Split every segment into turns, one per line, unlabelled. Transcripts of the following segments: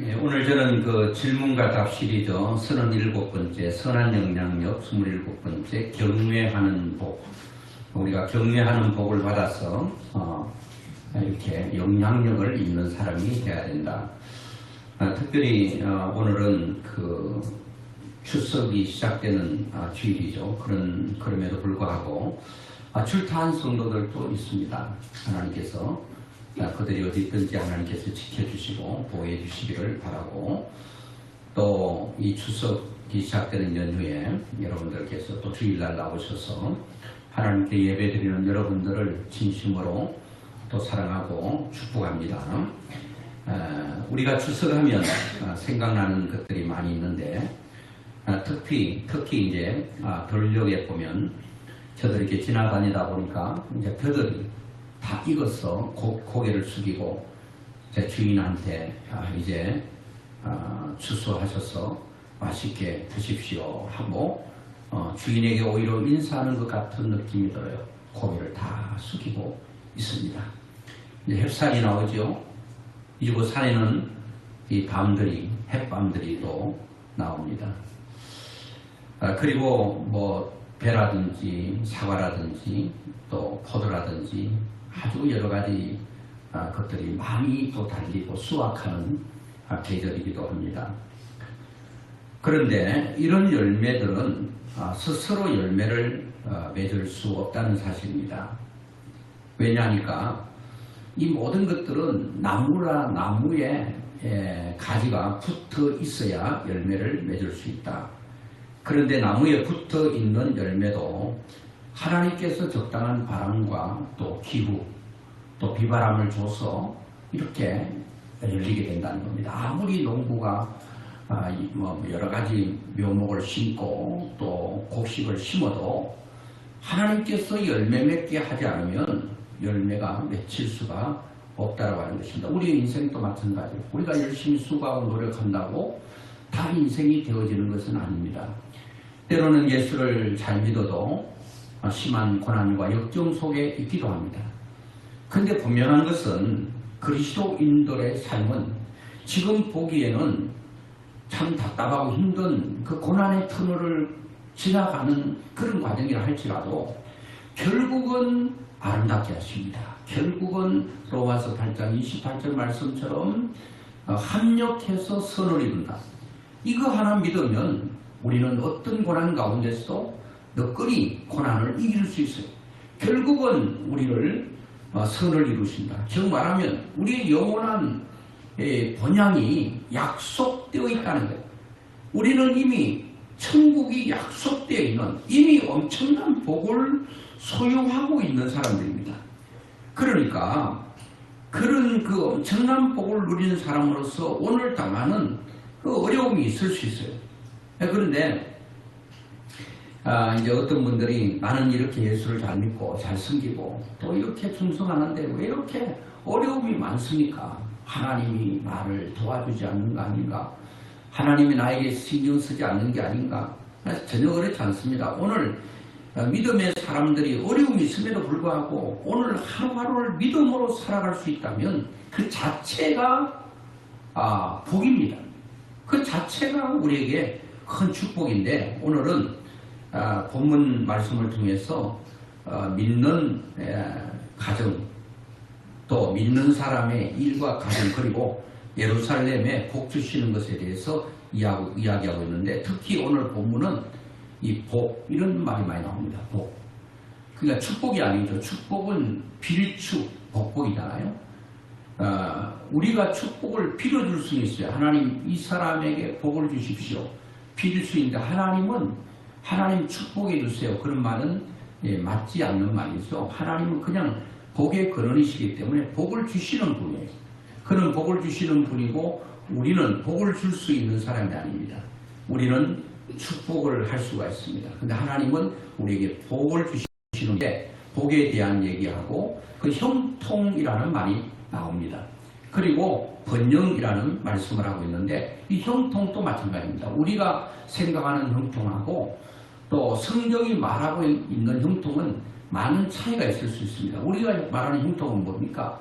오늘 저는 그 질문과 답 시리즈 37번째 선한 영향력 27번째 경외하는 복, 우리가 경외하는 복을 받아서 이렇게 영향력을 있는 사람이 되어야 된다. 특별히 오늘은 그 추석이 시작되는 주일이죠. 그럼에도 불구하고 출타한 성도들도 있습니다. 하나님께서 그들이 어디 있든지 하나님께서 지켜주시고 보호해 주시기를 바라고, 또 이 추석이 시작되는 연휴에 여러분들께서 또 주일날 나오셔서 하나님께 예배드리는 여러분들을 진심으로 또 사랑하고 축복합니다. 우리가 추석하면 생각나는 것들이 많이 있는데, 특히 이제 들녘에 보면 저도 이렇게 지나다니다 보니까 이제 벼들이 다 익어서 고개를 숙이고 제 주인한테 이제 추수하셔서 맛있게 드십시오 하고 주인에게 오히려 인사하는 것 같은 느낌이 들어요. 고개를 다 숙이고 있습니다. 이제 햇살이 나오죠. 이곳 산에는 이 햇밤들이 또 나옵니다. 그리고 뭐 배라든지 사과라든지 또 포도라든지 아주 여러 가지 것들이 많이 또 달리고 수확하는 계절이기도 합니다. 그런데 이런 열매들은 스스로 열매를 맺을 수 없다는 사실입니다. 왜냐하니까 이 모든 것들은 나무에 가지가 붙어 있어야 열매를 맺을 수 있다. 그런데 나무에 붙어 있는 열매도 하나님께서 적당한 바람과 또 기후 또 비바람을 줘서 이렇게 열리게 된다는 겁니다. 아무리 농부가 여러 가지 묘목을 심고 또 곡식을 심어도 하나님께서 열매 맺게 하지 않으면 열매가 맺힐 수가 없다고 하는 것입니다. 우리의 인생도 마찬가지예요. 우리가 열심히 수고하고 노력한다고 다 인생이 되어지는 것은 아닙니다. 때로는 예수를 잘 믿어도 심한 고난과 역경 속에 있기도 합니다. 그런데 분명한 것은 그리스도인들의 삶은 지금 보기에는 참 답답하고 힘든 그 고난의 터널을 지나가는 그런 과정이라 할지라도 결국은 아름답게 하십니다. 결국은 로마서 8장 28절 말씀처럼 합력해서 선을 이룬다. 이거 하나 믿으면 우리는 어떤 고난 가운데서도 너끈히 고난을 이길 수 있어요. 결국은 우리를 선을 이루신다. 즉 말하면 우리의 영원한 번향이 약속되어 있다는 거예요. 우리는 이미 천국이 약속되어 있는 이미 엄청난 복을 소유하고 있는 사람들입니다. 그러니까 그런 그 엄청난 복을 누리는 사람으로서 오늘 당하는 그 어려움이 있을 수 있어요. 그런데 이제 어떤 분들이 나는 이렇게 예수를 잘 믿고 잘 섬기고 또 이렇게 충성하는데 왜 이렇게 어려움이 많습니까? 하나님이 나를 도와주지 않는 거 아닌가? 하나님이 나에게 신경 쓰지 않는 게 아닌가? 전혀 그렇지 않습니다. 오늘 믿음의 사람들이 어려움이 있음에도 불구하고 오늘 하루하루를 믿음으로 살아갈 수 있다면 그 자체가 복입니다. 그 자체가 우리에게 큰 축복인데, 오늘은 본문 말씀을 통해서 믿는 가정, 또 믿는 사람의 일과 가정, 그리고 예루살렘에 복 주시는 것에 대해서 이야기하고 있는데, 특히 오늘 본문은 이 복, 이런 말이 많이 나옵니다. 복. 그러니까 축복이 아니죠. 축복은 빌축, 복복이잖아요. 우리가 축복을 빌어줄 수 있어요. 하나님 이 사람에게 복을 주십시오. 빌 수 있는데 하나님 축복해 주세요. 그런 말은 맞지 않는 말이죠. 하나님은 그냥 복의 근원이시기 때문에 복을 주시는 분이에요. 그는 복을 주시는 분이고 우리는 복을 줄 수 있는 사람이 아닙니다. 우리는 축복을 할 수가 있습니다. 근데 하나님은 우리에게 복을 주시는 게 복에 대한 얘기하고 그 형통이라는 말이 나옵니다. 그리고 번영이라는 말씀을 하고 있는데 이 형통도 마찬가지입니다. 우리가 생각하는 형통하고 또 성경이 말하고 있는 형통은 많은 차이가 있을 수 있습니다. 우리가 말하는 형통은 뭡니까?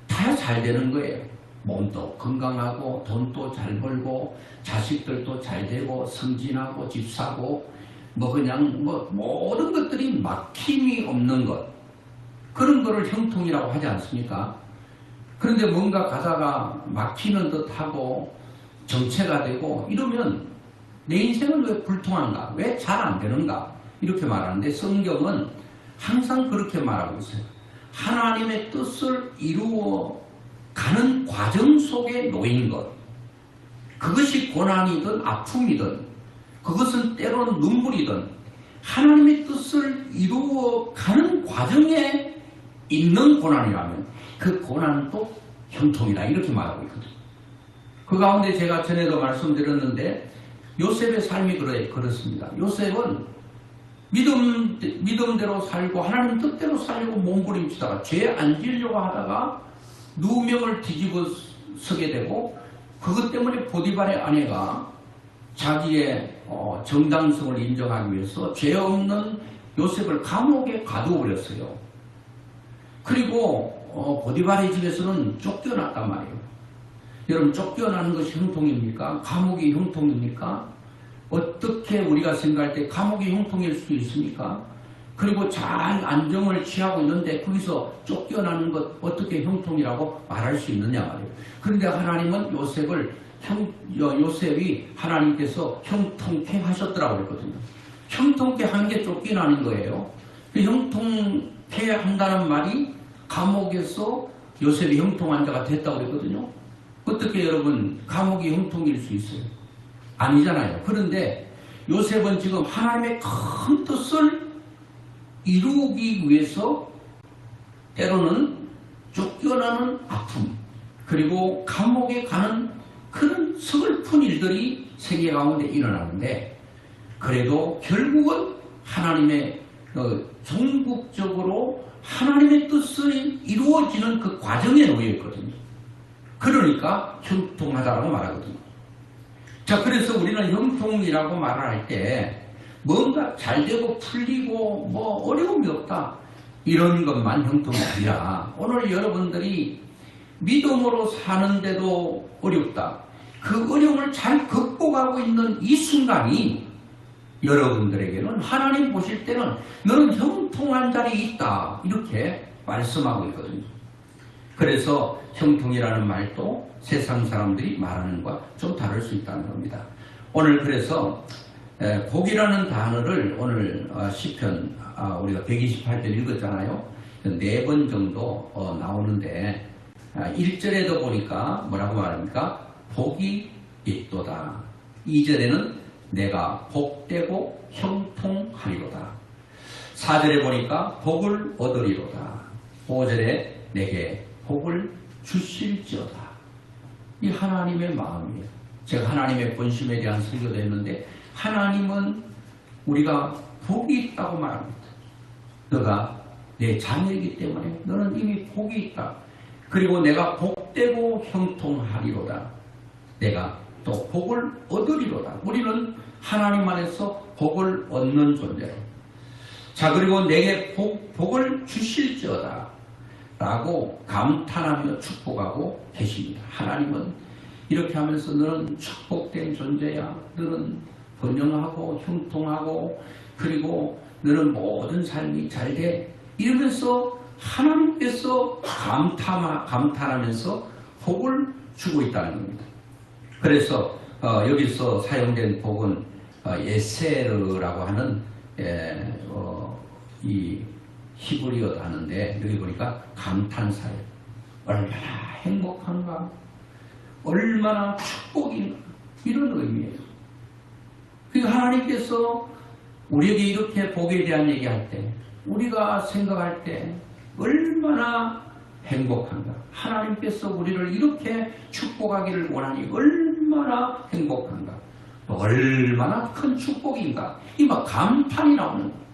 다 잘 되는 거예요. 몸도 건강하고 돈도 잘 벌고 자식들도 잘 되고 승진하고 집 사고 뭐 그냥 뭐 모든 것들이 막힘이 없는 것, 그런 거를 형통이라고 하지 않습니까? 그런데 뭔가 가다가 막히는 듯하고 정체가 되고 이러면 내 인생은 왜 불통한가? 왜 잘 안 되는가? 이렇게 말하는데 성경은 항상 그렇게 말하고 있어요. 하나님의 뜻을 이루어 가는 과정 속에 놓인 것, 그것이 고난이든 아픔이든 그것은 때로는 눈물이든 하나님의 뜻을 이루어 가는 과정에 있는 고난이라면 그 고난도 형통이다, 이렇게 말하고 있거든요. 그 가운데 제가 전에도 말씀드렸는데 요셉의 삶이 그렇습니다. 요셉은 믿음대로 살고 하나님 뜻대로 살려고 몸부림치다가 죄 안 지으려고 하다가 누명을 뒤집어 서게 되고, 그것 때문에 보디발의 아내가 자기의 정당성을 인정하기 위해서 죄 없는 요셉을 감옥에 가두어버렸어요. 그리고 보디발의 집에서는 쫓겨났단 말이에요. 여러분, 쫓겨나는 것이 형통입니까? 감옥이 형통입니까? 어떻게 우리가 생각할 때 감옥이 형통일 수도 있습니까? 그리고 잘 안정을 취하고 있는데 거기서 쫓겨나는 것 어떻게 형통이라고 말할 수 있느냐 말이에요. 그런데 하나님은 요셉이 하나님께서 형통케 하셨더라고 그랬거든요. 형통케 한 게 쫓겨나는 거예요. 그 형통케 한다는 말이 감옥에서 요셉이 형통한 자가 됐다고 그랬거든요. 어떻게 여러분 감옥이 형통일 수 있어요? 아니잖아요. 그런데 요셉은 지금 하나님의 큰 뜻을 이루기 위해서 때로는 쫓겨나는 아픔, 그리고 감옥에 가는 그런 서글픈 일들이 세계 가운데 일어나는데, 그래도 결국은 하나님의 종국적으로 하나님의 뜻이 이루어지는 그 과정에 놓여 있거든요. 그러니까 형통하다라고 말하거든요. 자, 그래서 우리는 형통이라고 말을 할 때 뭔가 잘 되고 풀리고 뭐 어려움이 없다, 이런 것만 형통이 아니라 오늘 여러분들이 믿음으로 사는데도 어렵다, 그 어려움을 잘 극복하고 있는 이 순간이 여러분들에게는 하나님 보실 때는 너는 형통한 자리에 있다, 이렇게 말씀하고 있거든요. 그래서 형통이라는 말도 세상 사람들이 말하는 것과 좀 다를 수 있다는 겁니다. 오늘 그래서 복이라는 단어를 오늘 시편 우리가 128절 읽었잖아요. 4번 정도 나오는데 1절에도 보니까 뭐라고 말합니까? 복이 있도다. 2절에는 내가 복되고 형통하리로다. 4절에 보니까 복을 얻으리로다. 5절에 내게 복을 주실지어다. 이 하나님의 마음이에요. 제가 하나님의 본심에 대한 설교도 했는데 하나님은 우리가 복이 있다고 말합니다. 너가 내 자녀이기 때문에 너는 이미 복이 있다. 그리고 내가 복되고 형통하리로다. 내가 또 복을 얻으리로다. 우리는 하나님 안에서 복을 얻는 존재로. 자, 그리고 내게 복을 주실지어다 라고 감탄하며 축복하고 계십니다. 하나님은 이렇게 하면서 너는 축복된 존재야. 너는 번영하고 형통하고 그리고 너는 모든 삶이 잘 돼. 이러면서 하나님께서 감탄하면서 복을 주고 있다는 겁니다. 그래서 여기서 사용된 복은 예세르라고 하는 이 히브리어 단어인데 여기 보니까 감탄사예요. 얼마나 행복한가, 얼마나 축복인가, 이런 의미예요. 그러니까 하나님께서 우리에게 이렇게 복에 대한 얘기할 때, 우리가 생각할 때 얼마나 행복한가, 하나님께서 우리를 이렇게 축복하기를 원하니 얼마나 행복한가, 또 얼마나 큰 축복인가, 이 막 감탄이 나오는 거예요.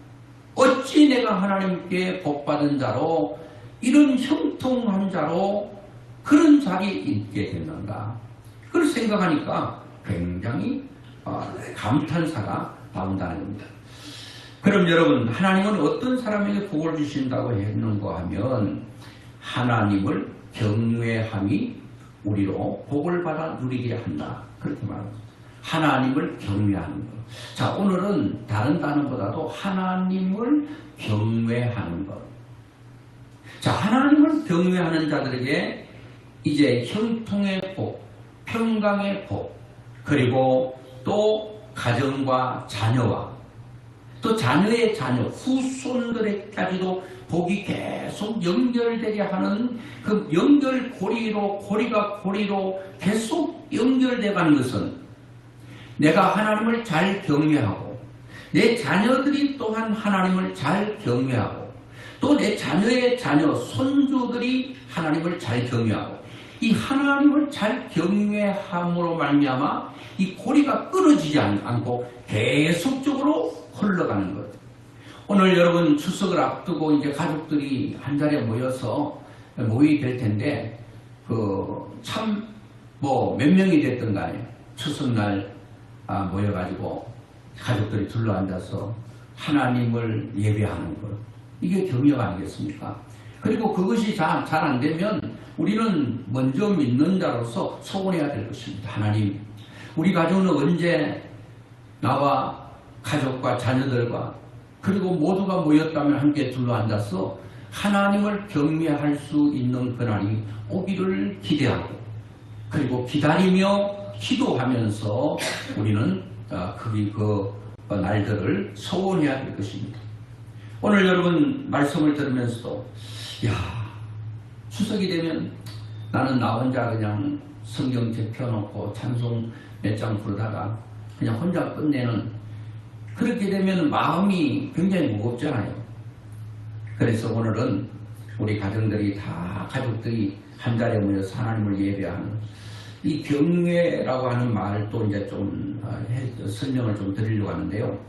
어찌 내가 하나님께 복받은 자로, 이런 형통한 자로 그런 자리에 있게 됐는가, 그걸 생각하니까 굉장히 감탄사가 나온다는 겁니다. 그럼 여러분, 하나님은 어떤 사람에게 복을 주신다고 했는가 하면 하나님을 경외함이 우리로 복을 받아 누리게 한다. 그렇게 말합니다. 하나님을 경외하는 것. 자, 오늘은 다른 단어보다도 하나님을 경외하는 것. 자, 하나님을 경외하는 자들에게 이제 형통의 복, 평강의 복, 그리고 또 가정과 자녀와 또 자녀의 자녀, 후손들에까지도 복이 계속 연결되게 하는 그 연결고리로, 고리가 고리로 계속 연결되어 가는 것은 내가 하나님을 잘 경외하고 내 자녀들이 또한 하나님을 잘 경외하고 또 내 자녀의 자녀, 손주들이 하나님을 잘 경외하고 이 하나님을 잘 경외함으로 말미암아 이 고리가 끊어지지 않고 계속적으로 흘러가는 것. 오늘 여러분 추석을 앞두고 이제 가족들이 한 자리에 모여서 모이게 될 텐데 참 뭐 몇 명이 됐든 간에 추석날 모여가지고 가족들이 둘러앉아서 하나님을 예배하는 것. 이게 경영 아니겠습니까? 그리고 그것이 잘 안 되면 우리는 먼저 믿는 자로서 소원해야 될 것입니다. 하나님, 우리 가족은 언제 나와 가족과 자녀들과 그리고 모두가 모였다면 함께 둘러앉아서 하나님을 경외할 수 있는 그날이 오기를 기대하고 그리고 기다리며 기도하면서 우리는 그 날들을 소원해야 될 것입니다. 오늘 여러분 말씀을 들으면서도 추석이 되면 나는 나 혼자 그냥 성경책 펴놓고 찬송 몇 장 부르다가 그냥 혼자 끝내는 그렇게 되면 마음이 굉장히 무겁잖아요. 그래서 오늘은 우리 가정들이 다 가족들이 한자리에 모여서 하나님을 예배하는 이 경외라고 하는 말을 또 이제 좀 설명을 좀 드리려고 하는데요.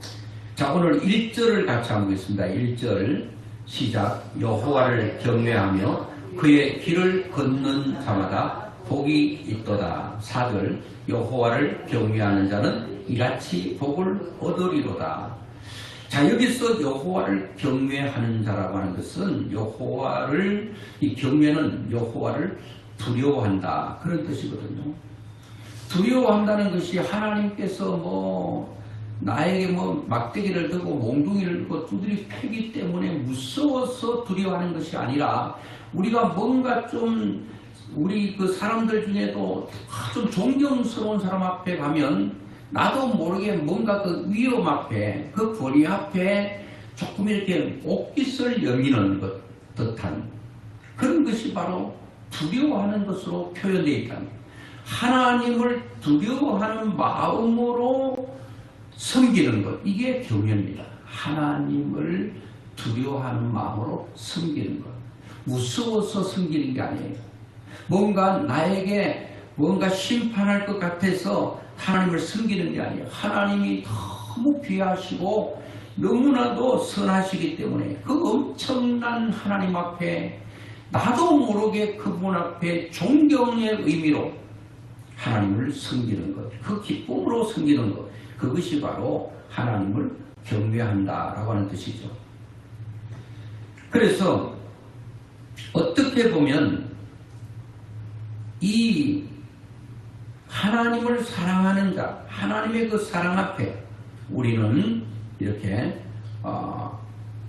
자, 오늘 1절을 같이 한번 보겠습니다. 1절 시작. 여호와를 경외하며 그의 길을 걷는 자마다 복이 있도다. 4절 여호와를 경외하는 자는 이같이 복을 얻으리로다. 자, 여기서 여호와를 경외하는 자라고 하는 것은 이 경외는 여호와를 두려워한다. 그런 뜻이거든요. 두려워한다는 것이 하나님께서 나에게 막대기를 들고 몽둥이를 들고 두드리 패기 때문에 무서워서 두려워하는 것이 아니라 우리가 뭔가 좀 우리 그 사람들 중에도 좀 존경스러운 사람 앞에 가면 나도 모르게 뭔가 그 위험 앞에 그 권위 앞에 조금 이렇게 옷깃을 여미는 것 듯한 그런 것이 바로 두려워하는 것으로 표현되어 있다. 하나님을 두려워하는 마음으로 섬기는 것, 이게 경외입니다. 하나님을 두려워하는 마음으로 섬기는 것. 무서워서 섬기는 게 아니에요. 뭔가 나에게 뭔가 심판할 것 같아서 하나님을 섬기는 게 아니에요. 하나님이 너무 귀하시고 너무나도 선하시기 때문에 그 엄청난 하나님 앞에 나도 모르게 그분 앞에 존경의 의미로 하나님을 섬기는 것, 그 기쁨으로 섬기는 것, 그것이 바로 하나님을 경외한다라고 하는 뜻이죠. 그래서 어떻게 보면 이 하나님을 사랑하는 자, 하나님의 그 사랑 앞에 우리는 이렇게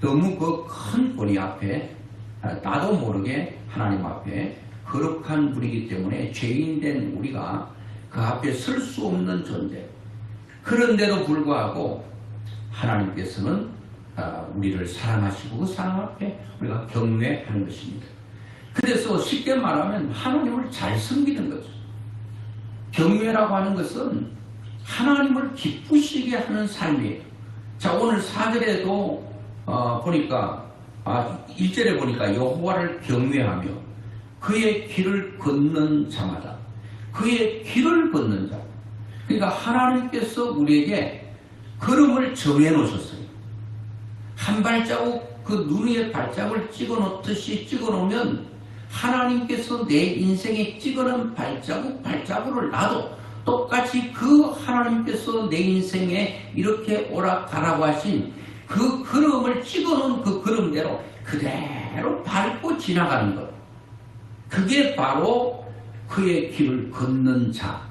너무 그 큰 권위 앞에 나도 모르게 하나님 앞에 거룩한 분이기 때문에 죄인된 우리가 그 앞에 설 수 없는 존재. 그런데도 불구하고 하나님께서는 우리를 사랑하시고 그 사랑 앞에 우리가 경외하는 것입니다. 그래서 쉽게 말하면 하나님을 잘 섬기는 거죠. 경외라고 하는 것은 하나님을 기쁘시게 하는 삶이에요. 자, 오늘 4절에도 보니까 1절에 보니까 여호와를 경외하며 그의 길을 걷는 자마다 그의 길을 걷는 자. 그러니까 하나님께서 우리에게 걸음을 정해 놓으셨어요. 한 발자국 그 눈 위에 발자국을 찍어 놓듯이 찍어 놓으면 하나님께서 내 인생에 찍어놓은 발자국을 나도 똑같이 그 하나님께서 내 인생에 이렇게 오락가라고 하신 그 걸음을 찍어놓은 그 걸음대로 그대로 밟고 지나가는 것. 그게 바로 그의 길을 걷는 자.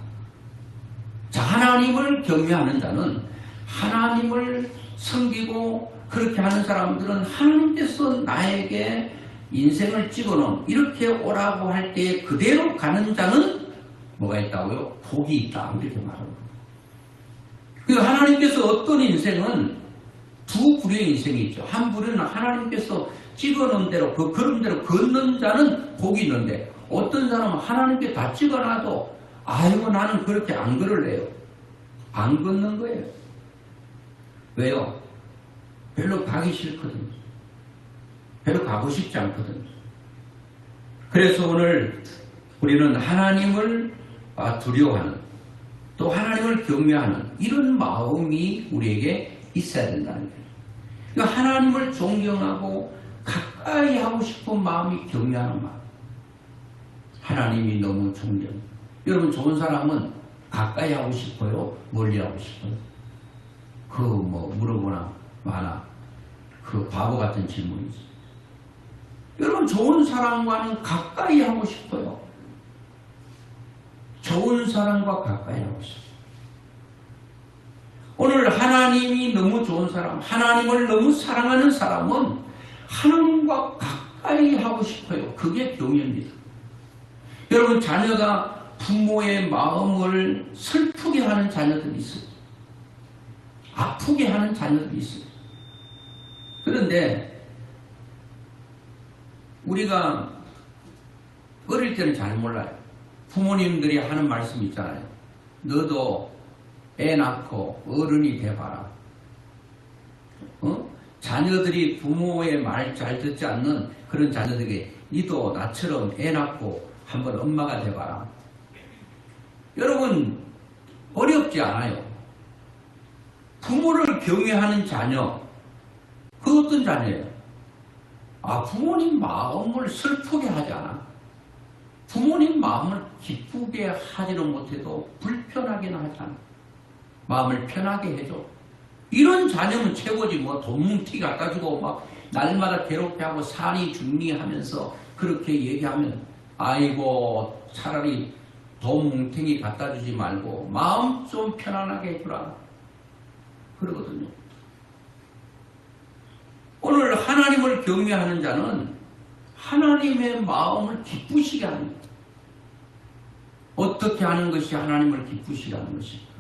자, 하나님을 경외하는 자는 하나님을 섬기고 그렇게 하는 사람들은 하나님께서 나에게 인생을 찍어놓은 이렇게 오라고 할 때 그대로 가는 자는 뭐가 있다고요? 복이 있다. 이렇게 말합니다. 그 하나님께서 어떤 인생은 두 부류의 인생이 있죠. 한 부류는 하나님께서 찍어놓은 대로 그 걸음대로 걷는 자는 복이 있는데 어떤 사람은 하나님께 다 찍어놔도 아이고 나는 그렇게 안 걸을래요. 안 걷는 거예요. 왜요? 별로 가기 싫거든요. 별로 가고 싶지 않거든요. 그래서 오늘 우리는 하나님을 두려워하는 또 하나님을 경외하는 이런 마음이 우리에게 있어야 된다는 거예요. 그러니까 하나님을 존경하고 가까이 하고 싶은 마음이 경외하는 마음. 하나님이 너무 존경. 여러분 좋은 사람은 가까이 하고 싶어요? 멀리 하고 싶어요? 물어보나 마나 바보 같은 질문이지. 여러분 좋은 사람과는 가까이 하고 싶어요. 좋은 사람과 가까이 하고 싶어요. 오늘 하나님이 너무 좋은 사람, 하나님을 너무 사랑하는 사람은 하나님과 가까이 하고 싶어요. 그게 경외입니다. 여러분 자녀가 부모의 마음을 슬프게 하는 자녀들이 있어요. 아프게 하는 자녀들이 있어요. 그런데 우리가 어릴 때는 잘 몰라요. 부모님들이 하는 말씀이 있잖아요. 너도 애 낳고 어른이 돼봐라. 자녀들이 부모의 말 잘 듣지 않는 그런 자녀들에게 니도 나처럼 애 낳고 한번 엄마가 돼봐라. 여러분 어렵지 않아요. 부모를 경외하는 자녀, 그 어떤 자녀예요? 부모님 마음을 슬프게 하지 않아. 부모님 마음을 기쁘게 하지는 못해도 불편하게는 하지 않아. 마음을 편하게 해줘. 이런 자녀는 최고지. 돈 뭉티 갖다 주고 막 날마다 괴롭게 하고 산이 중리 하면서 그렇게 얘기하면 아이고 차라리 돈 뭉탱이 갖다 주지 말고 마음 좀 편안하게 해주라. 그러거든요. 오늘 하나님을 경외하는 자는 하나님의 마음을 기쁘시게 하는 거예요. 어떻게 하는 것이 하나님을 기쁘시게 하는 것입니까?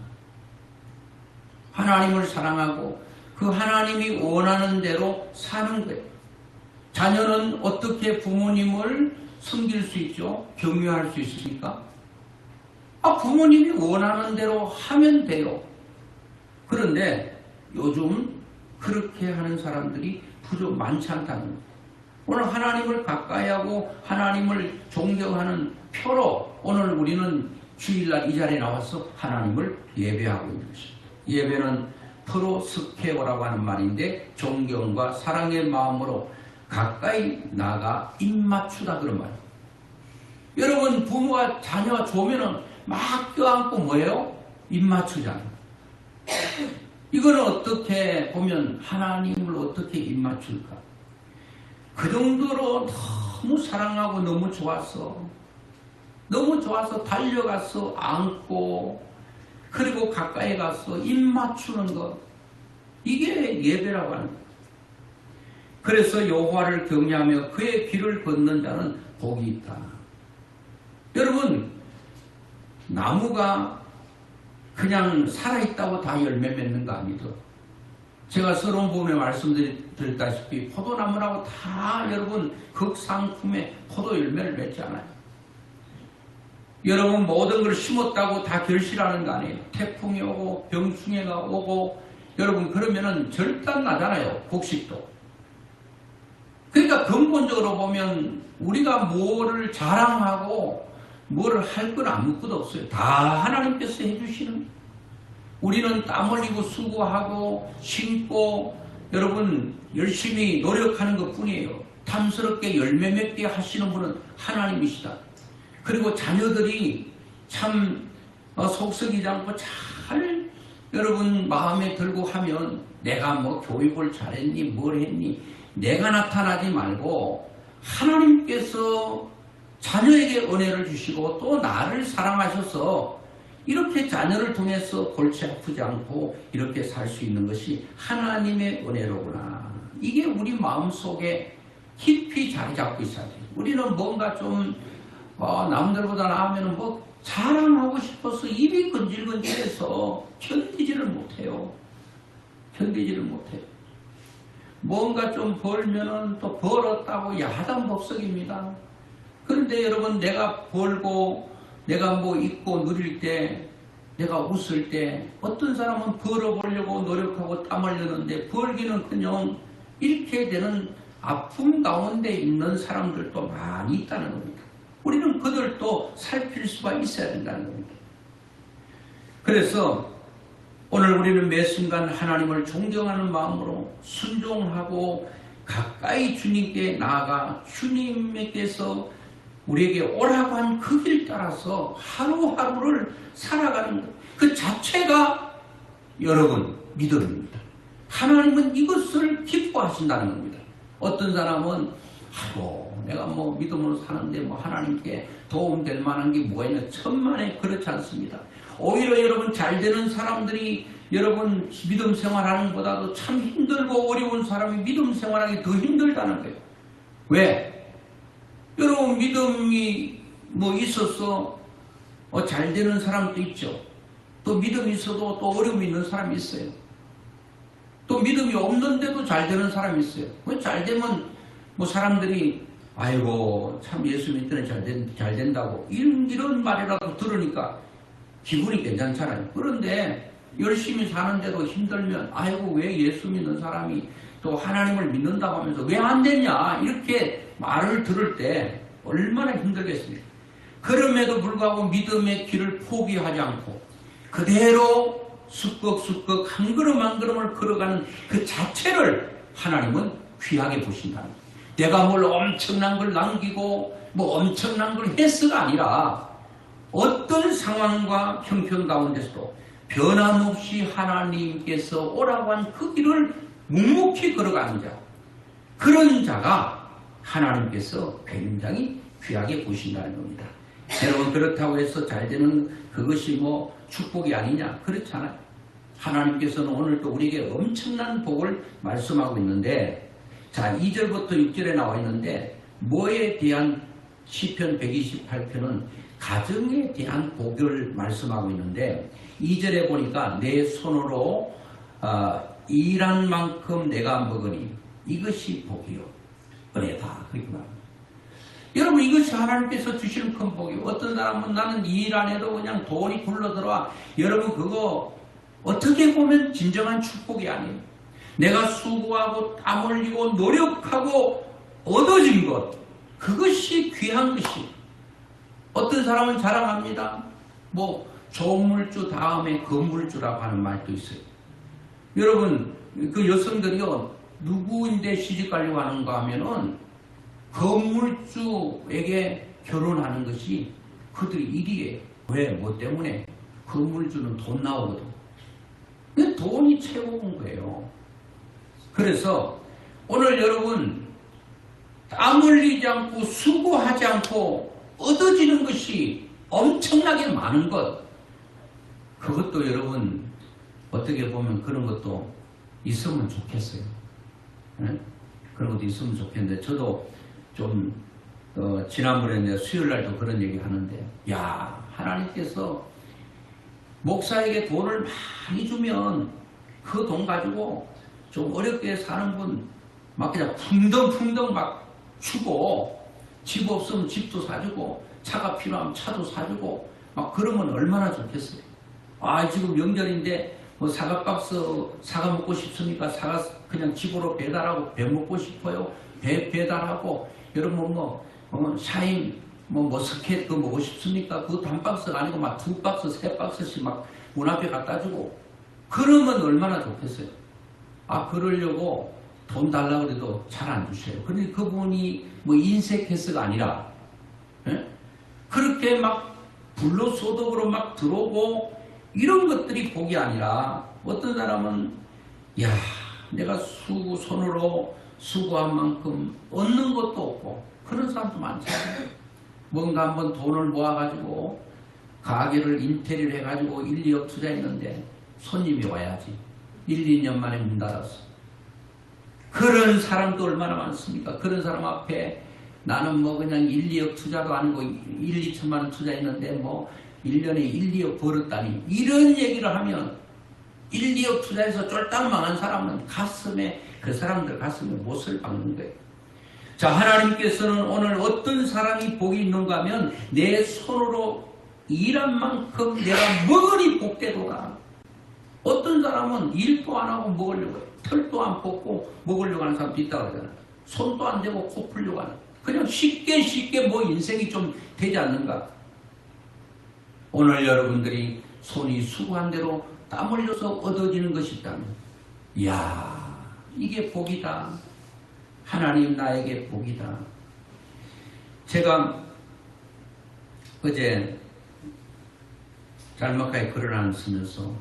하나님을 사랑하고 그 하나님이 원하는 대로 사는 거예요. 자녀는 어떻게 부모님을 섬길 수 있죠? 경외할 수 있습니까? 부모님이 원하는 대로 하면 돼요. 그런데 요즘 그렇게 하는 사람들이 부족 많지 않다는 거예요. 오늘 하나님을 가까이 하고 하나님을 존경하는 표로 오늘 우리는 주일날 이 자리에 나와서 하나님을 예배하고 있는 것입니다. 예배는 프로스케오라고 하는 말인데 존경과 사랑의 마음으로 가까이 나가 입맞추다 그런 말이에요. 여러분 부모와 자녀가 좋으면 막 껴안고 뭐예요? 입맞추잖아요. 이거는 어떻게 보면 하나님을 어떻게 입맞출까? 그 정도로 너무 사랑하고 너무 좋아서 달려가서 안고 그리고 가까이 가서 입맞추는 것, 이게 예배라고 하는 거예요. 그래서 여호와를 경외하며 그의 길을 걷는 자는 복이 있다. 여러분 나무가 그냥 살아있다고 다 열매 맺는 거 아니죠. 제가 서론 부분에 말씀드렸다시피 포도나무라고 다 여러분 극상품의 포도 열매를 맺지 않아요. 여러분 모든 걸 심었다고 다 결실하는 거 아니에요. 태풍이 오고 병충해가 오고 여러분 그러면은 절단 나잖아요. 곡식도. 그러니까 근본적으로 보면 우리가 뭐를 자랑하고 뭐를 할 건 아무것도 없어요. 다 하나님께서 해주시는. 우리는 땀 흘리고 수고하고 심고 여러분 열심히 노력하는 것 뿐이에요. 탐스럽게 열매 맺게 하시는 분은 하나님이시다. 그리고 자녀들이 참 속썩이지 않고 잘 여러분 마음에 들고 하면 내가 뭐 교육을 잘했니 뭘 했니 내가 나타나지 말고 하나님께서 자녀에게 은혜를 주시고 또 나를 사랑하셔서 이렇게 자녀를 통해서 골치 아프지 않고 이렇게 살 수 있는 것이 하나님의 은혜로구나. 이게 우리 마음속에 깊이 자리 잡고 있어야 돼요. 우리는 뭔가 좀 남들보다 나으면 뭐 자랑하고 싶어서 입이 건질건질해서 견디지를 못해요. 견디지를 못해요. 뭔가 좀 벌면은 또 벌었다고 야단법석입니다. 그런데 여러분, 내가 벌고 내가 뭐 있고 누릴 때, 내가 웃을 때 어떤 사람은 벌어보려고 노력하고 땀을 흘리는데 벌기는커녕 잃게 되는 아픔 가운데 있는 사람들도 많이 있다는 겁니다. 우리는 그들도 살필 수가 있어야 된다는 겁니다. 그래서 오늘 우리는 매 순간 하나님을 존경하는 마음으로 순종하고 가까이 주님께 나아가 주님께서 우리에게 오라고 한 그 길 따라서 하루하루를 살아가는 것, 그 자체가 여러분 믿음입니다. 하나님은 이것을 기뻐하신다는 겁니다. 어떤 사람은 내가 뭐 믿음으로 사는데 뭐 하나님께 도움될 만한 게 뭐가 있나, 천만에 그렇지 않습니다. 오히려 여러분 잘 되는 사람들이 여러분 믿음 생활하는 것보다도 참 힘들고 어려운 사람이 믿음 생활하기 더 힘들다는 거예요. 왜? 여러분 믿음이 뭐 있어서 잘 되는 사람도 있죠. 또 믿음이 있어도 또 어려움이 있는 사람이 있어요. 또 믿음이 없는데도 잘 되는 사람이 있어요. 잘 되면 뭐 사람들이 아이고 참 예수 믿더니 잘 된다고 이런 말이라도 들으니까 기분이 괜찮잖아요. 그런데 열심히 사는데도 힘들면 아이고 왜 예수 믿는 사람이 또 하나님을 믿는다고 하면서 왜 안 되냐 이렇게 말을 들을 때 얼마나 힘들겠습니까? 그럼에도 불구하고 믿음의 길을 포기하지 않고 그대로 수꺽수꺽 한 걸음 한 걸음을 걸어가는 그 자체를 하나님은 귀하게 보신다는 거예요. 내가 뭘 엄청난 걸 남기고 뭐 엄청난 걸 했어가 아니라 어떤 상황과 형편 가운데서도 변함없이 하나님께서 오라고 한 그 길을 묵묵히 걸어가는 자, 그런 자가 하나님께서 굉장히 귀하게 보신다는 겁니다. 여러분 그렇다고 해서 잘 되는 그것이 뭐 축복이 아니냐? 그렇잖아요. 하나님께서는 오늘도 우리에게 엄청난 복을 말씀하고 있는데, 자 2절부터 6절에 나와 있는데 뭐에 대한 시편 128편은 가정에 대한 복을 말씀하고 있는데 2절에 보니까 내 손으로 일한 만큼 내가 먹으니 이것이 복이요 은혜다 그렇게 말합니다. 여러분 이것이 하나님께서 주시는 큰 복이요. 어떤 사람은 나는 일 안 해도 그냥 돈이 굴러들어와. 여러분 그거 어떻게 보면 진정한 축복이 아니에요. 내가 수고하고 땀 흘리고 노력하고 얻어진 것, 그것이 귀한 것이. 어떤 사람은 자랑합니다. 뭐 조물주 다음에 건물주라고 하는 말도 있어요. 여러분 그 여성들이요 누구인데 시집가려고 하는가 하면은 건물주에게 결혼하는 것이 그들의 일이에요. 왜? 뭐 때문에? 건물주는 돈 나오거든. 근데 돈이 최고인 거예요. 그래서 오늘 여러분 땀 흘리지 않고 수고하지 않고 얻어지는 것이 엄청나게 많은 것, 그것도 여러분 어떻게 보면 그런 것도 있으면 좋겠어요. 네? 그런 것도 있으면 좋겠는데 저도 좀 지난번에 내가 수요일날도 그런 얘기 하는데, 야 하나님께서 목사에게 돈을 많이 주면 그 돈 가지고 좀 어렵게 사는 분 막 그냥 풍덩풍덩 막 주고, 집 없으면 집도 사주고 차가 필요하면 차도 사주고 막 그러면 얼마나 좋겠어요. 아 지금 명절인데 뭐 사과박스 사과 먹고 싶습니까? 사과 그냥 집으로 배달하고 배 먹고 싶어요. 배 배달하고 여러분 뭐 샤인 뭐 머스켓 그거 먹고 싶습니까? 그것도 한 박스가 아니고 막 2박스 3박스씩 막 문 앞에 갖다 주고 그러면 얼마나 좋겠어요. 아 그러려고 돈 달라고 해도 잘 안 주세요. 그런데 그분이 뭐 인색해서가 아니라 그렇게 막 불로소득으로 막 들어오고 이런 것들이 복이 아니라, 어떤 사람은 야 내가 손으로 수고한 만큼 얻는 것도 없고 그런 사람도 많잖아요. 뭔가 한번 돈을 모아가지고 가게를 인테리어 해가지고 1, 2억 투자했는데 손님이 와야지. 1, 2년 만에 문 닫았어. 그런 사람도 얼마나 많습니까? 그런 사람 앞에 나는 뭐 그냥 1, 2억 투자도 아니고 1, 2천만 원 투자했는데 뭐 1년에 1, 2억 벌었다니, 이런 얘기를 하면 1, 2억 투자해서 쫄딱 망한 사람은 그 사람들 가슴에 못을 박는 거예요. 자, 하나님께서는 오늘 어떤 사람이 복이 있는가 하면 내 손으로 일한 만큼 내가 먹으니 복되도다. 어떤 사람은 일도 안 하고 먹으려고 해요. 털도 안 뽑고 먹으려고 하는 사람도 있다고 그러잖아요. 손도 안 대고 코 풀려고 하는. 그냥 쉽게 뭐 인생이 좀 되지 않는가. 오늘 여러분들이 손이 수고한 대로 땀 흘려서 얻어지는 것이 있다면, 이야, 이게 복이다. 하나님 나에게 복이다. 제가 어제 잘못하게 글을 안 쓰면서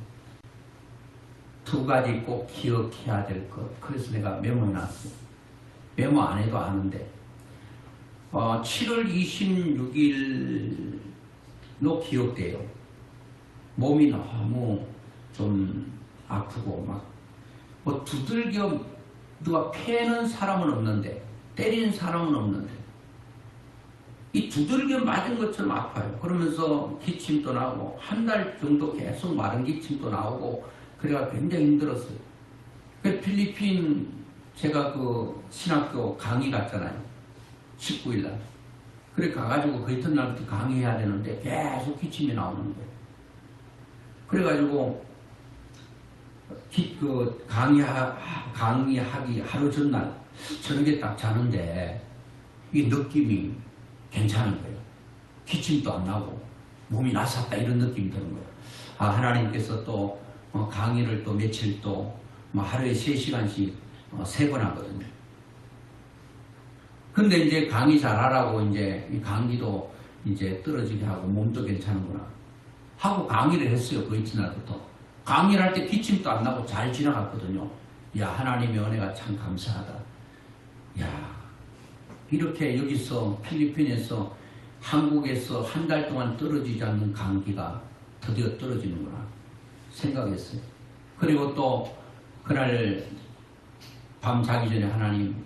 2가지 꼭 기억해야 될 것, 그래서 내가 메모해놨어요. 메모 안 해도 아는데 7월 26일로 기억돼요. 몸이 너무 좀 아프고 뭐 두들겨 누가 패는 사람은 없는데 때리는 사람은 없는데 이 두들겨 맞은 것처럼 아파요. 그러면서 기침도 나고 한 달 정도 계속 마른 기침도 나오고 그래가 굉장히 힘들었어요. 그 필리핀 제가 그 신학교 강의 갔잖아요. 19일날. 그래 가가지고 그 이튿날부터 강의해야 되는데 계속 기침이 나오는 거예요. 그래가지고 강의하기 하루 전날 저녁에 딱 자는데 이 느낌이 괜찮은 거예요. 기침도 안 나고 몸이 나섰다 이런 느낌이 드는 거예요. 아, 하나님께서 또 강의를 또 며칠 또 하루에 3시간씩 3번 하거든요. 근데 이제 강의 잘하라고 이제 이 강의도 이제 떨어지게 하고 몸도 괜찮은구나 하고 강의를 했어요. 그 이튿날부터. 강의를 할 때 기침도 안 나고 잘 지나갔거든요. 야, 하나님의 은혜가 참 감사하다. 야, 이렇게 여기서 필리핀에서 한국에서 한 달 동안 떨어지지 않는 감기가 드디어 떨어지는구나 생각했어요. 그리고 또 그날 밤 자기 전에 하나님,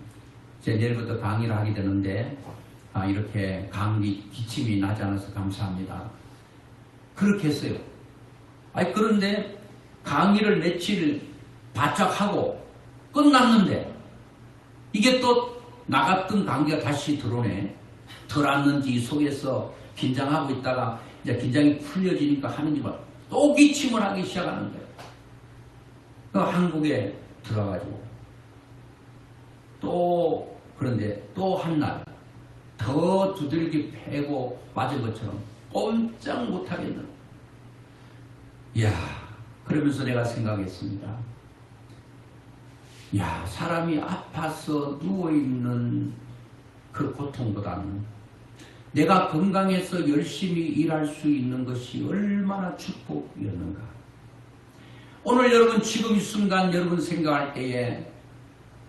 이제 내일부터 강의를 하게 되는데 이렇게 감기 기침이 나지 않아서 감사합니다. 그렇게 했어요. 그런데 강의를 며칠 바짝 하고 끝났는데 이게 또 나갔던 감기가 다시 들어오네. 들어왔는지 이 속에서 긴장하고 있다가 이제 긴장이 풀려지니까 하는지 또 기침을 하기 시작하는 거예요. 그 한국에 들어가가지고 또 그런데 또 한 날 더 두들기 패고 맞은 것처럼 꼼짝 못하겠는. 이야, 그러면서 내가 생각했습니다. 야, 사람이 아파서 누워있는 그 고통보다는 내가 건강해서 열심히 일할 수 있는 것이 얼마나 축복이었는가. 오늘 여러분 지금 이 순간 여러분 생각할 때에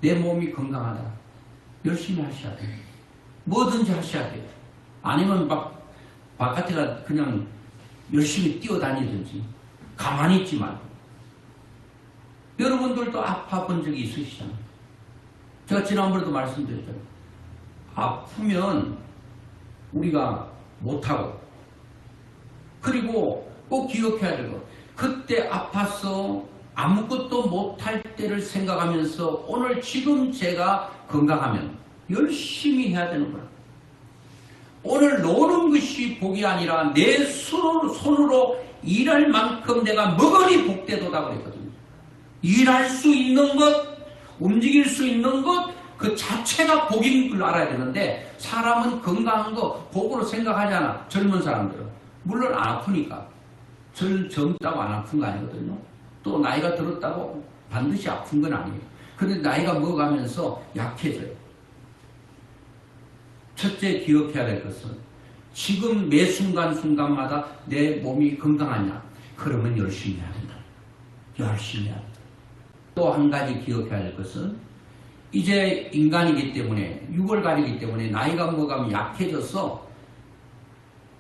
내 몸이 건강하다. 열심히 하셔야 돼요. 뭐든지 하셔야 돼요. 아니면 바깥에가 그냥 열심히 뛰어다니든지 가만히 있지 말고. 여러분들도 아파 본 적이 있으시잖아요. 제가 지난번에도 말씀드렸잖아요. 아프면 우리가 못하고, 그리고 꼭 기억해야 되고, 그때 아파서 아무것도 못할 때를 생각하면서 오늘 지금 제가 건강하면 열심히 해야 되는 거야. 오늘 노는 것이 복이 아니라 내 손으로 일할 만큼 내가 먹으니 복되도다 그랬거든요. 일할 수 있는 것, 움직일 수 있는 것, 그 자체가 복인 걸 알아야 되는데 사람은 건강한 거 복으로 생각하잖아. 젊은 사람들은. 물론 안 아프니까. 젊다고 안 아픈 거 아니거든요. 또 나이가 들었다고 반드시 아픈 건 아니에요. 그런데 나이가 먹어가면서 약해져요. 첫째 기억해야 될 것은 지금 매 순간순간마다 내 몸이 건강하냐? 그러면 열심히 해야 된다. 열심히 해야 된다. 또 한 가지 기억해야 될 것은 이제 인간이기 때문에 6월간이기 때문에 나이가 먹어가면 약해져서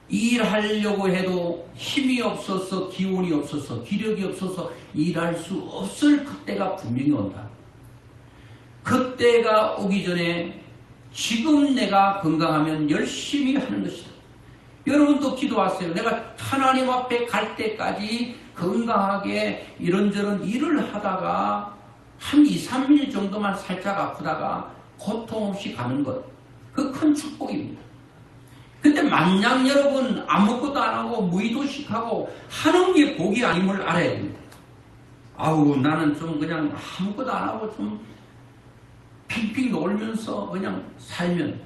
일하려고 해도 힘이 없어서, 기운이 없어서, 기력이 없어서 일할 수 없을 그때가 분명히 온다. 그때가 오기 전에 지금 내가 건강하면 열심히 하는 것이다. 여러분도 기도하세요. 내가 하나님 앞에 갈 때까지 건강하게 이런저런 일을 하다가 한 2, 3일 정도만 살짝 아프다가 고통 없이 가는 것. 그 큰 축복입니다. 근데 만약 여러분 아무것도 안 하고 무의도식하고 하는 게 복이 아님을 알아야 됩니다. 아우 나는 좀 그냥 아무것도 안 하고 좀 핑핑 놀면서 그냥 살면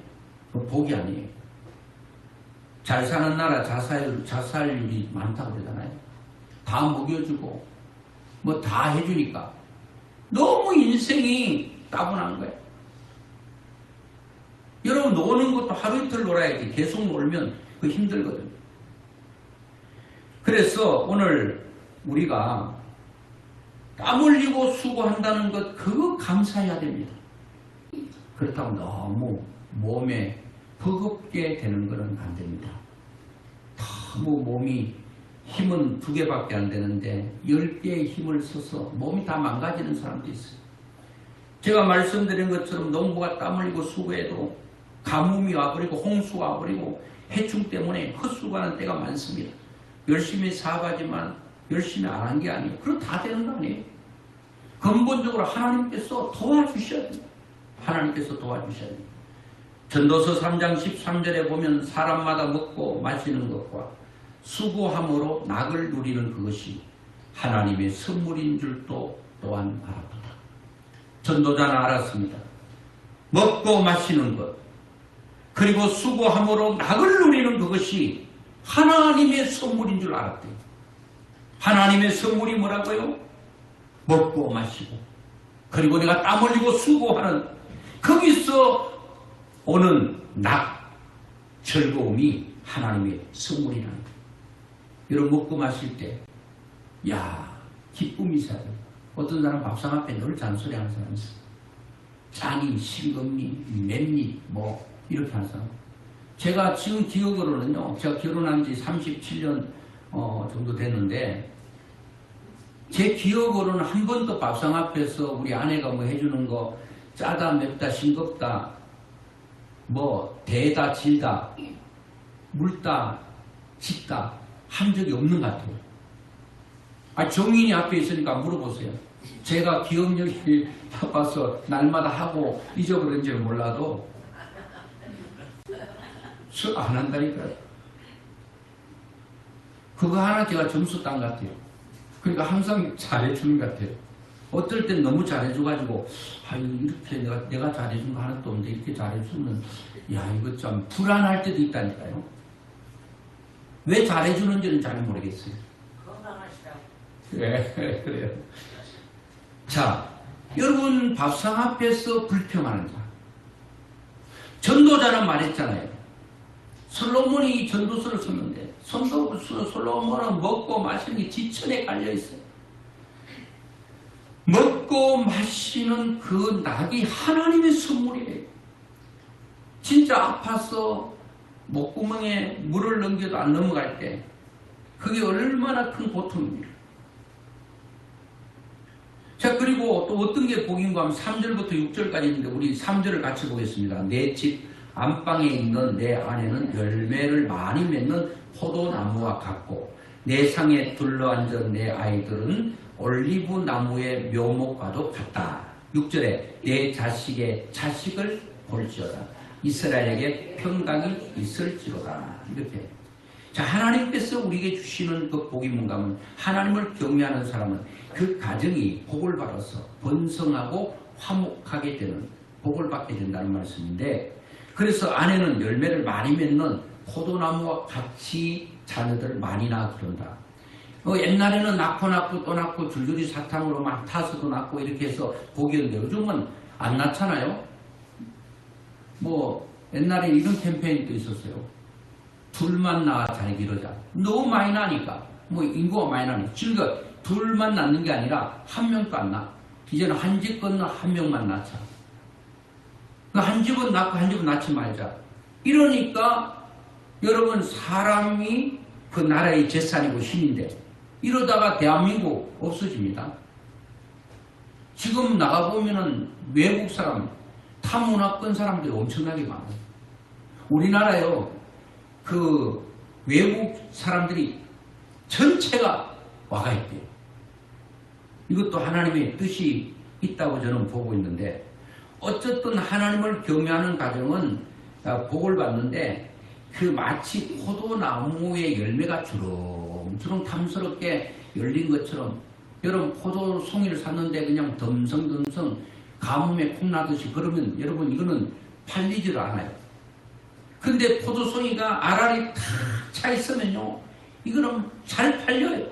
그 복이 아니에요. 잘 사는 나라 자살률이 많다고 그러잖아요. 다 먹여주고 뭐 다 해주니까 너무 인생이 따분한 거예요. 여러분 노는 것도 하루 이틀 놀아야지 계속 놀면 그 힘들거든요. 그래서 오늘 우리가 땀 흘리고 수고한다는 것 그거 감사해야 됩니다. 그렇다고 너무 몸에 버겁게 되는 것은 안 됩니다. 너무 몸이 힘은 2개밖에 안 되는데 10개의 힘을 써서 몸이 다 망가지는 사람도 있어요. 제가 말씀드린 것처럼 농부가 땀 흘리고 수고해도 가뭄이 와버리고 홍수가 와버리고 해충 때문에 헛수고하는 때가 많습니다. 열심히 사과하지만 열심히 안 한 게 아니에요. 그럼 다 되는 거 아니에요. 근본적으로 하나님께서 도와주셔야 돼요. 하나님께서 도와주셔야 돼요. 전도서 3장 13절에 보면 사람마다 먹고 마시는 것과 수고함으로 낙을 누리는 그것이 하나님의 선물인 줄도 또한 알았다. 전도자는 알았습니다. 먹고 마시는 것 그리고 수고함으로 낙을 누리는 그것이 하나님의 선물인 줄 알았대요. 하나님의 선물이 뭐라고요? 먹고 마시고 그리고 내가 땀 흘리고 수고하는 거기서 오는 낙, 즐거움이 하나님의 선물이라는 거예요. 여러분 먹고 마실 때 야 기쁨이 있어요. 어떤 사람 밥상 앞에 늘 잔소리하는 사람이 있어요. 잔이, 싱겁니, 맵니 뭐 이렇게 하는 사람. 제가 지금 기억으로는요. 제가 결혼한 지 37년 정도 됐는데 제 기억으로는 한 번도 밥상 앞에서 우리 아내가 뭐 해주는 거 짜다, 맵다, 싱겁다 뭐 대다, 질다, 묽다, 짙다 한 적이 없는 것 같아요. 정인이 앞에 있으니까 물어보세요. 제가 기억력이 나빠서 날마다 하고 잊어버린지를 몰라도 안 한다니까요. 그거 하나 제가 점수 딴 것 같아요. 그러니까 항상 잘해주는 것 같아요. 어떨 땐 너무 잘해줘가지고 이렇게 내가 잘해준 거 하나도 없는데 이렇게 잘해주면 야 이거 좀 불안할 때도 있다니까요. 왜 잘해주는지는 잘 모르겠어요.
건강하시라고.
네, 그래요. 자, 여러분 밥상 앞에서 불평하는 자. 전도자는 말했잖아요. 솔로몬이 전도서를 썼는데 솔로몬은 먹고 마시는 게 지천에 깔려있어요. 먹고 마시는 그 낙이 하나님의 선물이에요. 진짜 아파서 목구멍에 물을 넘겨도 안 넘어갈 때 그게 얼마나 큰 고통입니다. 자, 그리고 또 어떤 게 복인가 하면 3절부터 6절까지 있는데 우리 3절을 같이 보겠습니다. 내 집 안방에 있는 내 아내는 열매를 많이 맺는 포도나무와 같고 내 상에 둘러앉은 내 아이들은 올리브 나무의 묘목과도 같다. 6절에 내 자식의 자식을 볼지어다. 이스라엘에게 평강이 있을지로다. 이렇게. 자, 하나님께서 우리에게 주시는 그 복이 뭔가 하면 하나님을 경외하는 사람은 그 가정이 복을 받아서 번성하고 화목하게 되는 복을 받게 된다는 말씀인데 그래서 아내는 열매를 많이 맺는 포도나무와 같이 자녀들 많이 낳아 그런다. 옛날에는 낳고 또 낳고 줄줄이 사탕으로 막 타서도 낳고 이렇게 해서 복이었는데 요즘은 안 낳잖아요. 뭐 옛날에 이런 캠페인도 있었어요. 둘만 낳아 잘 기르자. 너무 많이 나니까 뭐 인구가 많이 나니까 지금 둘만 낳는 게 아니라 한 명도 안 낳아. 이제는 한 집 건너 한 명만 낳자. 한 집은 낳고 한 집은 낳지 말자. 이러니까 여러분, 사람이 그 나라의 재산이고 힘인데 이러다가 대한민국 없어집니다. 지금 나가보면은 외국 사람, 타문화권 사람들이 엄청나게 많아요. 우리나라요, 그 외국 사람들이 전체가 와가 있대요. 이것도 하나님의 뜻이 있다고 저는 보고 있는데, 어쨌든 하나님을 경외하는 가정은 복을 받는데, 그 마치 포도나무의 열매가 주렁주렁 탐스럽게 열린 것처럼, 여러분 포도송이를 샀는데 그냥 덤성덤성 가뭄에 콩나듯이 그러면 여러분 이거는 팔리지를 않아요. 근데 포도송이가 알알이 탁 차 있으면요, 이거는 잘 팔려요.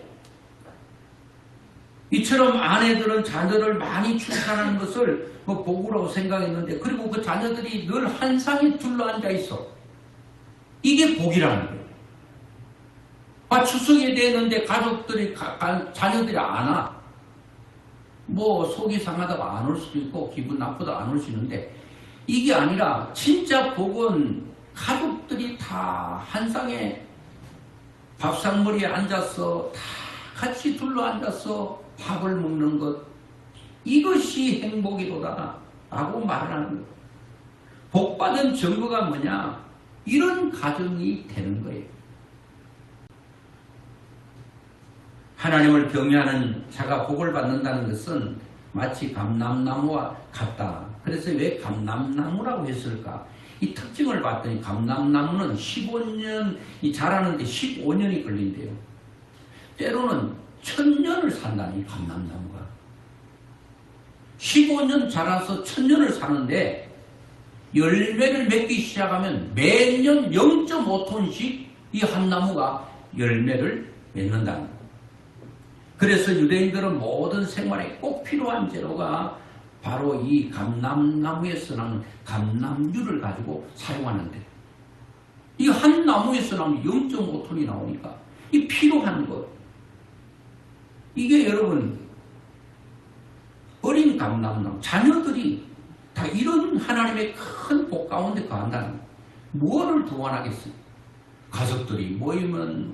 이처럼 아내들은 자녀를 많이 출산하는 것을 복이라고 생각했는데, 그리고 그 자녀들이 늘 한 상에 둘러앉아 있어. 이게 복이라는 거예요. 추석이 되는데 가족들이, 자녀들이 안 와. 뭐 속이 상하다고 안 올 수도 있고 기분 나쁘다고 안 올 수 있는데, 이게 아니라 진짜 복은 가족들이 다 한 상에 밥상머리에 앉아서 다 같이 둘러앉아서 밥을 먹는 것, 이것이 행복이로다 라고 말하는 거예요. 복받은 증거가 뭐냐? 이런 가정이 되는 거예요. 하나님을 경외하는 자가 복을 받는다는 것은 마치 감람나무와 같다. 그래서 왜 감람나무라고 했을까? 이 특징을 봤더니 감람나무는 15년이 자라는데 15년이 걸린대요. 때로는 1000년을 산다니, 감람나무가. 15년 자라서 1000년을 사는데 열매를 맺기 시작하면 매년 0.5톤씩 이 한 나무가 열매를 맺는다는 거예요. 그래서 유대인들은 모든 생활에 꼭 필요한 재료가 바로 이 감람나무에서 나는 감람유를 가지고 사용하는데, 이 한 나무에서 나면 0.5톤이 나오니까 이 필요한 것, 이게 여러분 어린 감람나무, 자녀들이 다 이런 하나님의 큰 복 가운데 거한다는 거예요. 뭐를 더 원하겠어요? 가족들이 모이면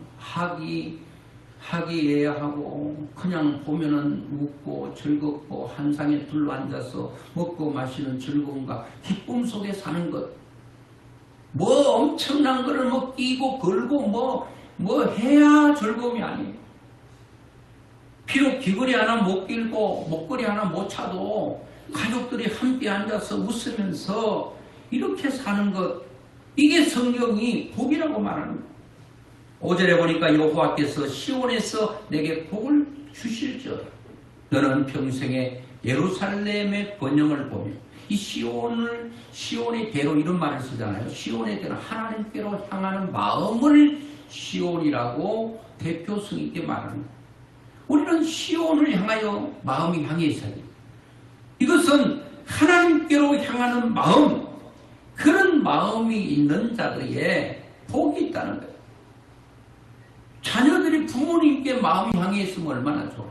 하기해야 하고, 그냥 보면은 웃고 즐겁고 한 상에 둘러앉아서 먹고 마시는 즐거움과 기쁨 속에 사는 것, 뭐 엄청난 거를 뭐 끼고 걸고 뭐 해야 즐거움이 아니에요. 비록 귀걸이 하나 못 끼고 목걸이 하나 못 차도 가족들이 함께 앉아서 웃으면서 이렇게 사는 것, 이게 성경이 복이라고 말하는 거예요. 5절에 보니까 여호와께서 시온에서 내게 복을 주실지어다. 너는 평생에 예루살렘의 번영을 보며, 이 시온의 대로 이런 말을 쓰잖아요. 시온의 대로 하나님께로 향하는 마음을 시온이라고 대표성 있게 말하는 거예요. 우리는 시온을 향하여 마음이 향해 있어야 돼요. 이것은 하나님께로 향하는 마음, 그런 마음이 있는 자들에게 복이 있다는 거예요. 자녀들이 부모님께 마음이 향해 있으면 얼마나 좋아요.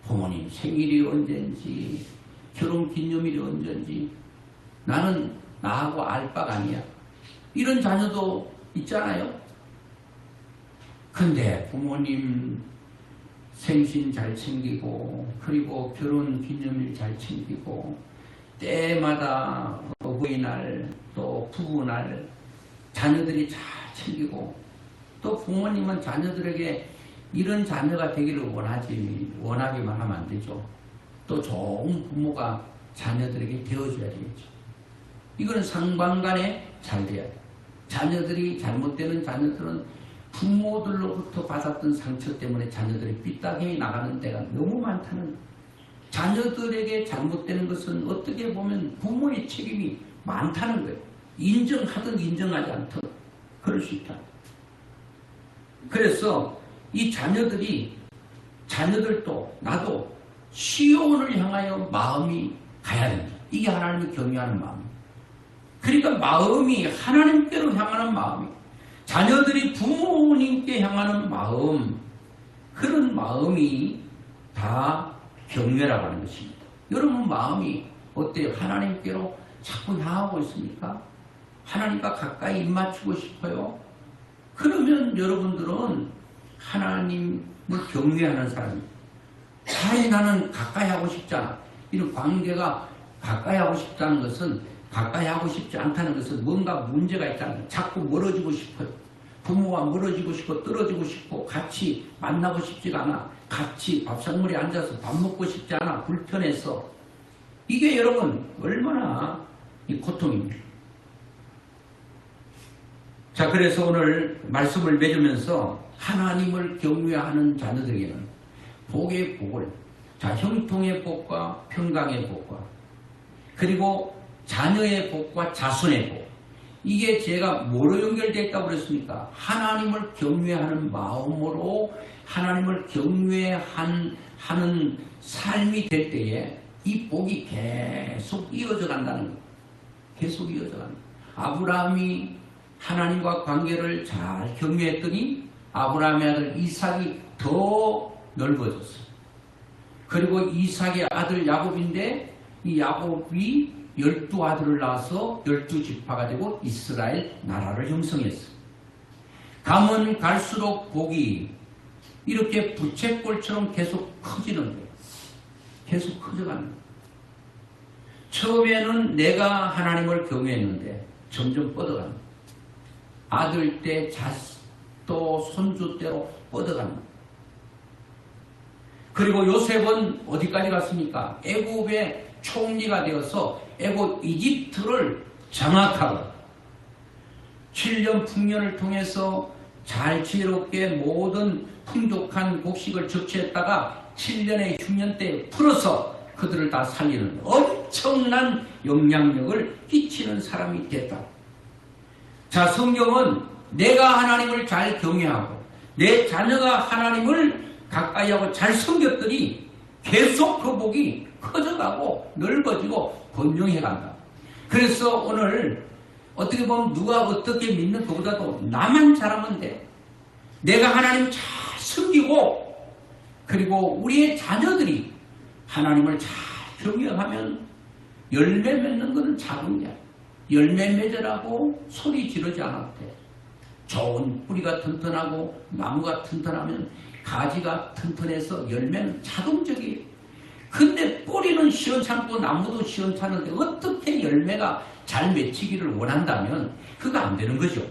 부모님 생일이 언제인지, 결혼기념일이 언제인지, 나는 나하고 알 바가 아니야. 이런 자녀도 있잖아요. 근데 부모님 생신 잘 챙기고, 그리고 결혼기념일 잘 챙기고, 때마다 어버이날 또 부부날 자녀들이 잘 챙기고, 또 부모님은 자녀들에게 이런 자녀가 되기를 원하기만 하면 안 되죠. 또 좋은 부모가 자녀들에게 되어줘야 되겠죠. 이거는 상관간에 잘 돼야 돼요. 자녀들이 잘못되는 자녀들은 부모들로부터 받았던 상처 때문에 자녀들이 삐딱해 나가는 데가 너무 많다는 거예요. 자녀들에게 잘못되는 것은 어떻게 보면 부모의 책임이 많다는 거예요. 인정하든 인정하지 않든 그럴 수 있다. 그래서 이 자녀들도 나도 시온을 향하여 마음이 가야 된다. 이게 하나님을 경외하는 마음이에요. 그러니까 마음이 하나님께로 향하는 마음이, 자녀들이 부모님께 향하는 마음, 그런 마음이 다 경외라고 하는 것입니다. 여러분 마음이 어때요? 하나님께로 자꾸 향하고 있습니까? 하나님과 가까이 입 맞추고 싶어요? 그러면 여러분들은 하나님을 경외하는 사람입니다. 차라리 나는 가까이 하고 싶지 않아. 이런 관계가 가까이 하고 싶다는 것은, 가까이 하고 싶지 않다는 것은 뭔가 문제가 있다는 거예요. 자꾸 멀어지고 싶어요. 부모와 멀어지고 싶고 떨어지고 싶고 같이 만나고 싶지가 않아. 같이 밥상머리에 앉아서 밥 먹고 싶지 않아. 불편해서. 이게 여러분 얼마나 이 고통입니다. 자, 그래서 오늘 말씀을 맺으면서 하나님을 경외하는 자녀들에게는 복의 복을, 자, 형통의 복과 평강의 복과 그리고 자녀의 복과 자손의 복, 이게 제가 뭐로 연결되어 있다고 그랬습니까? 하나님을 경외하는 마음으로 하나님을 경외하는 삶이 될 때에 이 복이 계속 이어져 간다는 거예요. 계속 이어져 간다. 아브라함이 하나님과 관계를 잘 경외했더니 아브라함의 아들 이삭이 더 넓어졌어요. 그리고 이삭의 아들 야곱인데 이 야곱이 12아들을 낳아서 12지파가 되고 이스라엘 나라를 형성했어요. 가면 갈수록 복이 이렇게 부채꼴처럼 계속 커지는 거예요. 계속 커져가는 거예요. 처음에는 내가 하나님을 경외했는데 점점 뻗어가는 거예요. 아들 때, 또 손주 때로 뻗어가는 거예요. 그리고 요셉은 어디까지 갔습니까? 애굽의 총리가 되어서 애굽 이집트를 장악하고 7년 풍년을 통해서 잘 지혜롭게 모든 풍족한 곡식을 적시했다가 7년의 흉년 때에 풀어서 그들을 다 살리는 엄청난 영향력을 끼치는 사람이 됐다. 자, 성경은 내가 하나님을 잘 경외하고 내 자녀가 하나님을 가까이 하고 잘 섬겼더니 계속 그 복이 커져가고 넓어지고 번영해간다. 그래서 오늘 어떻게 보면 누가 어떻게 믿는 것보다도 나만 잘하면 돼. 내가 하나님 잘 섬기고 그리고 우리의 자녀들이 하나님을 잘 경외하면 열매 맺는 것은 작은 게 아니야. 열매 맺으라고 소리 지르지 않아도 돼. 좋은 뿌리가 튼튼하고 나무가 튼튼하면 가지가 튼튼해서 열매는 자동적이에요. 근데 뿌리는 시원찮고 나무도 시원찮은데 어떻게 열매가 잘 맺히기를 원한다면 그거 안 되는 거죠.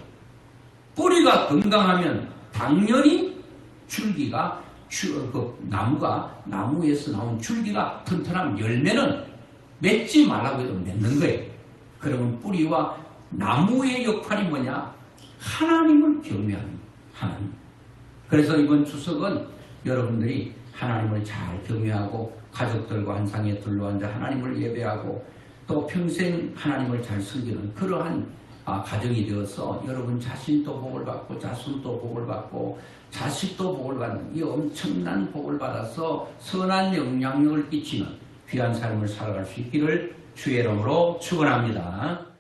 뿌리가 건강하면 당연히 줄기가 나무에서 나온 줄기가 튼튼하면 열매는 맺지 말라고 해도 맺는 거예요. 그러면 뿌리와 나무의 역할이 뭐냐? 하나님을 경외하는 하나님. 그래서 이번 추석은 여러분들이 하나님을 잘 경외하고 가족들과 한 상에 둘러앉아 하나님을 예배하고 또 평생 하나님을 잘 섬기는 그러한 가정이 되어서 여러분 자신도 복을 받고 자손도 복을 받고 자식도 복을 받는 이 엄청난 복을 받아서 선한 영향력을 끼치는 귀한 삶을 살아갈 수 있기를 주의 이름으로 축원합니다.